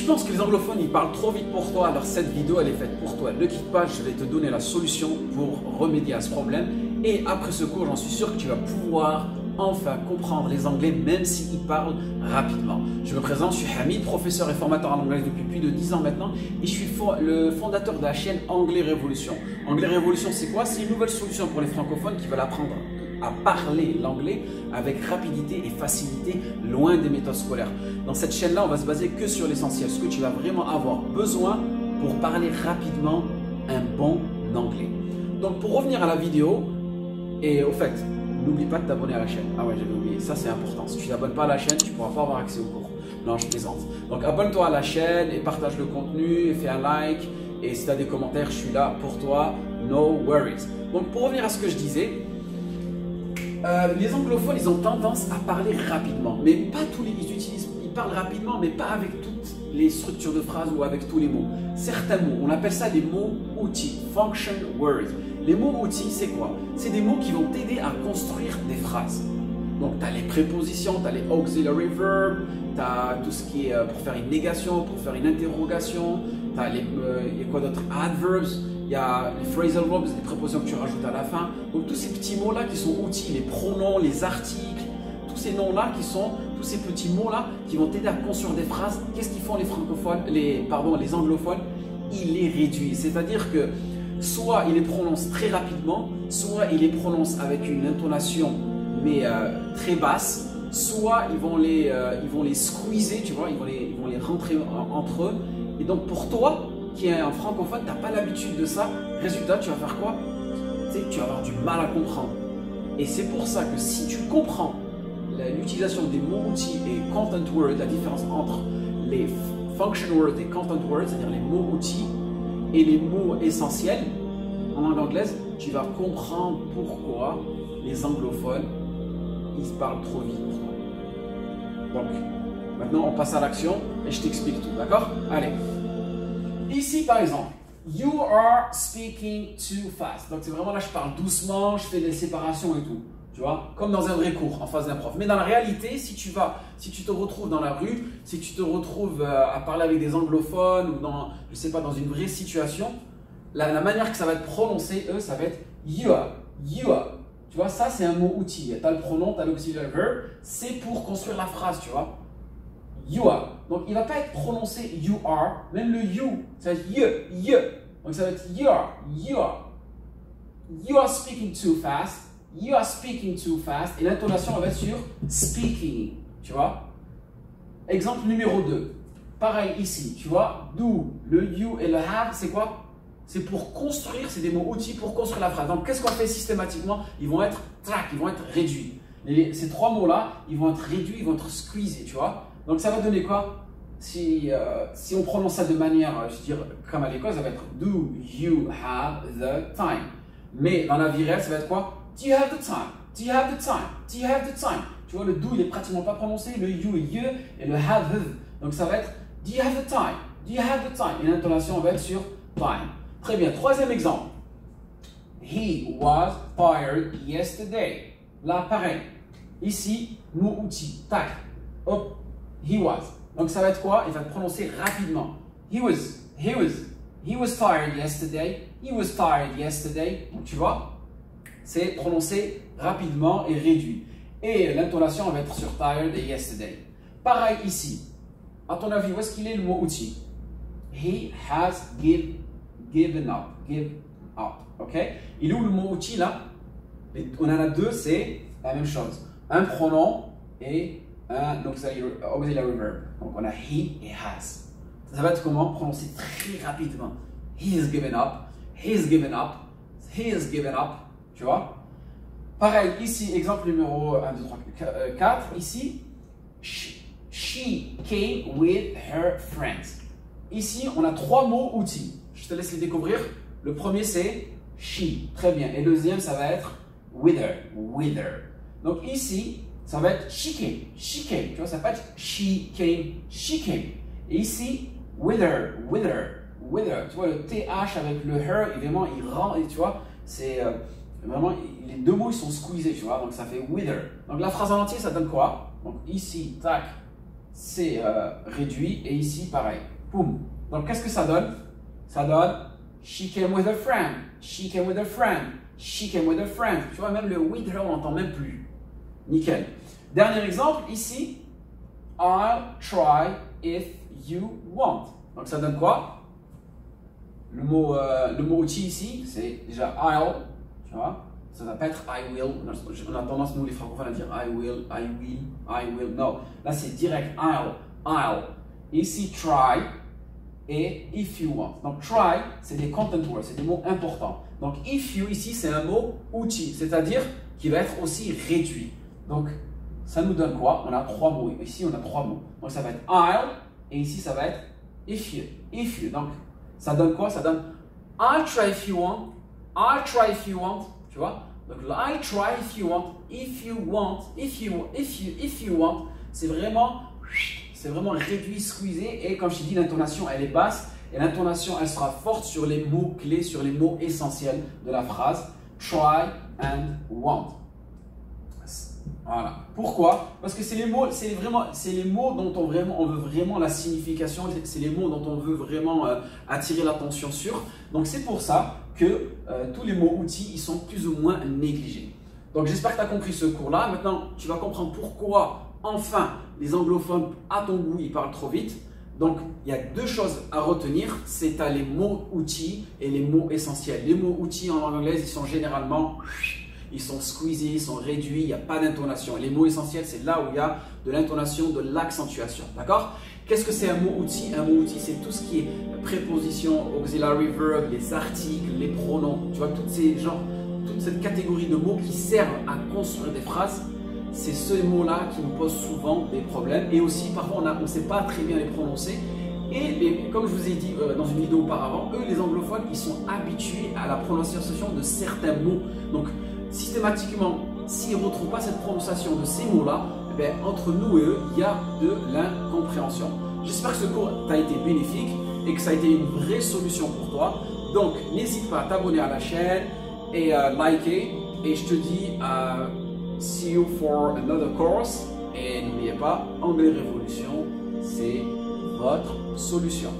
tu penses que les anglophones ils parlent trop vite pour toi, alors cette vidéo elle est faite pour toi. Ne quitte pas, je vais te donner la solution pour remédier à ce problème. Et après ce cours, j'en suis sûr que tu vas pouvoir enfin comprendre les anglais même s'ils parlent rapidement. Je me présente, je suis Hamid, professeur et formateur en anglais depuis plus de 10 ans maintenant et je suis le fondateur de la chaîne Anglais Révolution. Anglais Révolution, c'est quoi? C'est une nouvelle solution pour les francophones qui veulent apprendre à parler l'anglais avec rapidité et facilité, loin des méthodes scolaires. Dans cette chaîne-là, on va se baser que sur l'essentiel, ce que tu vas vraiment avoir besoin pour parler rapidement un bon anglais. Donc pour revenir à la vidéo, et au fait, n'oublie pas de t'abonner à la chaîne. Ah ouais, j'avais oublié, ça c'est important. Si tu t'abonnes pas à la chaîne, tu ne pourras pas avoir accès au cours. Non, je plaisante. Donc abonne-toi à la chaîne et partage le contenu, et fais un like. Et si tu as des commentaires, je suis là pour toi. No worries. Donc pour revenir à ce que je disais, les anglophones, ils ont tendance à parler rapidement. Mais pas tous les... Ils parlent rapidement, mais pas avec toutes les structures de phrases ou avec tous les mots. Certains mots, on appelle ça des mots outils, function words. Les mots outils, c'est quoi? C'est des mots qui vont t'aider à construire des phrases. Donc, tu as les prépositions, tu as les auxiliary verbs, tu as tout ce qui est pour faire une négation, pour faire une interrogation, tu as il y a quoi d'autre? Adverbs, il y a les phrasal verbs, les prépositions que tu rajoutes à la fin. Donc, tous ces petits mots-là qui sont outils, les pronoms, les articles, tous ces noms-là qui sont, tous ces petits mots-là qui vont t'aider à construire des phrases. Qu'est-ce qu'ils font les francophones, les anglophones? Ils les réduisent. C'est-à-dire que soit ils les prononcent très rapidement, soit ils les prononcent avec une intonation mais très basse, soit ils vont les squeezer, tu vois, ils vont les rentrer entre eux. Et donc pour toi, qui est un francophone, tu n'as pas l'habitude de ça, résultat, tu vas faire quoi? Tu sais, tu vas avoir du mal à comprendre. Et c'est pour ça que si tu comprends l'utilisation des mots-outils et content words, la différence entre les function words et content words, c'est-à-dire les mots-outils et les mots essentiels en langue anglaise, tu vas comprendre pourquoi les anglophones, ils parlent trop vite pour toi. Donc, maintenant on passe à l'action et je t'explique tout, d'accord? Allez. Ici par exemple, you are speaking too fast. Donc c'est vraiment là, je parle doucement, je fais des séparations et tout. Tu vois, comme dans un vrai cours en face d'un prof. Mais dans la réalité, si tu te retrouves dans la rue, si tu te retrouves à parler avec des anglophones ou dans, je sais pas, dans une vraie situation, la manière que ça va être prononcé, eux, ça va être you are, you are. Tu vois, ça c'est un mot outil. Tu as le pronom, tu as l'auxiliary verb, c'est pour construire la phrase, tu vois. You are. Donc il ne va pas être prononcé you are, même le you, ça va être you. Donc ça va être you are, you are. You are speaking too fast. You are speaking too fast. Et l'intonation va être sur speaking. Tu vois? Exemple numéro 2. Pareil ici. Tu vois? Do, le you et le have, c'est quoi? C'est pour construire, c'est des mots outils pour construire la phrase. Donc qu'est-ce qu'on fait systématiquement? Ils vont être track, ils vont être réduits. Ces trois mots-là, ils vont être réduits, ils vont être squeezés. Tu vois? Donc ça va donner quoi? Si on prononce ça de manière, je veux dire, comme à l'école, ça va être do you have the time. Mais dans la vie réelle, ça va être quoi? Do you have the time? Do you have the time? Do you have the time? Tu vois, le do, il est pratiquement pas prononcé, le you est you, et le have. Donc ça va être do you have the time? Do you have the time? Et l'intonation va être sur time. Très bien. Troisième exemple. He was fired yesterday. Là, pareil. Ici, mot outil. Tac. Hop. He was. Donc ça va être quoi? Il va te prononcer rapidement. He was fired yesterday. He was fired yesterday. Donc tu vois? C'est prononcé rapidement et réduit. Et l'intonation va être sur tired et yesterday. Pareil ici. À ton avis, où est-ce qu'il est le mot outil? He has given up. Give up. Ok? Il est où le mot outil là? On en a deux, c'est la même chose. Un pronom et un auxiliary verb. Donc on a he et has. Ça va être comment? Prononcé très rapidement. He has given up. He has given up. He has given up. Tu vois? Pareil, ici, exemple numéro 1, 2, 3, 4. Ici, she came with her friends. Ici, on a trois mots outils. Je te laisse les découvrir. Le premier, c'est she. Très bien. Et le deuxième, ça va être with her. With her. Donc ici, ça va être she came. She came. Tu vois, ça va pas être she came. She came. Et ici, with her. With her. With her. Tu vois, le TH avec le her, évidemment, il rend. Tu vois, c'est... vraiment, les deux mots ils sont squeezés, tu vois, donc ça fait wither. Donc la phrase en entier, ça donne quoi? Donc ici, tac, c'est réduit, et ici, pareil. Boum. Donc, qu'est-ce que ça donne? Ça donne she came with a friend, she came with a friend, she came with a friend. Tu vois, même le with her, on n'entend même plus. Nickel. Dernier exemple, ici, I'll try if you want. Donc, ça donne quoi? Le mot outil ici, c'est déjà I'll, tu vois. Ça va pas être I will. On a tendance, nous les francophones, à dire I will, I will, I will. Non, là c'est direct I'll. Ici, try et if you want. Donc, try, c'est des content words, c'est des mots importants. Donc, if you, ici, c'est un mot outil, c'est-à-dire qui va être aussi réduit. Donc, ça nous donne quoi? On a 3 mots. Ici, on a 3 mots. Donc, ça va être I'll et ici, ça va être if you. If you. Donc, ça donne quoi? Ça donne I'll try if you want. I'll try if you want. Tu vois? Donc, I'll try if you want. If you want. If you want. C'est vraiment réduit, squeezé. Et comme je t'ai dit, l'intonation, elle est basse. Et l'intonation, elle sera forte sur les mots clés, sur les mots essentiels de la phrase. Try and want. Voilà. Pourquoi? Parce que c'est les mots, dont on veut vraiment la signification, c'est les mots dont on veut vraiment attirer l'attention sur. Donc c'est pour ça que tous les mots outils, ils sont plus ou moins négligés. Donc j'espère que tu as compris ce cours-là. Maintenant, tu vas comprendre pourquoi, enfin, les anglophones, à ton goût, ils parlent trop vite. Donc, il y a 2 choses à retenir, c'est les mots outils et les mots essentiels. Les mots outils en langue anglaise, ils sont généralement... Ils sont squeezés, ils sont réduits, il n'y a pas d'intonation. Les mots essentiels, c'est là où il y a de l'intonation, de l'accentuation. D'accord? Qu'est-ce que c'est un mot outil? Un mot outil, c'est tout ce qui est préposition, auxiliary verb, les articles, les pronoms. Tu vois, toute cette catégorie de mots qui servent à construire des phrases. C'est ces mots-là qui nous posent souvent des problèmes. Et aussi, parfois, on ne sait pas très bien les prononcer. Et comme je vous ai dit dans une vidéo auparavant, eux, les anglophones, ils sont habitués à la prononciation de certains mots. Donc, systématiquement, s'ils ne retrouvent pas cette prononciation de ces mots-là, eh bien, entre nous et eux, il y a de l'incompréhension. J'espère que ce cours t'a été bénéfique et que ça a été une vraie solution pour toi. Donc, n'hésite pas à t'abonner à la chaîne et à liker. Et je te dis, see you for another course. Et n'oubliez pas, Anglais Révolution, c'est votre solution.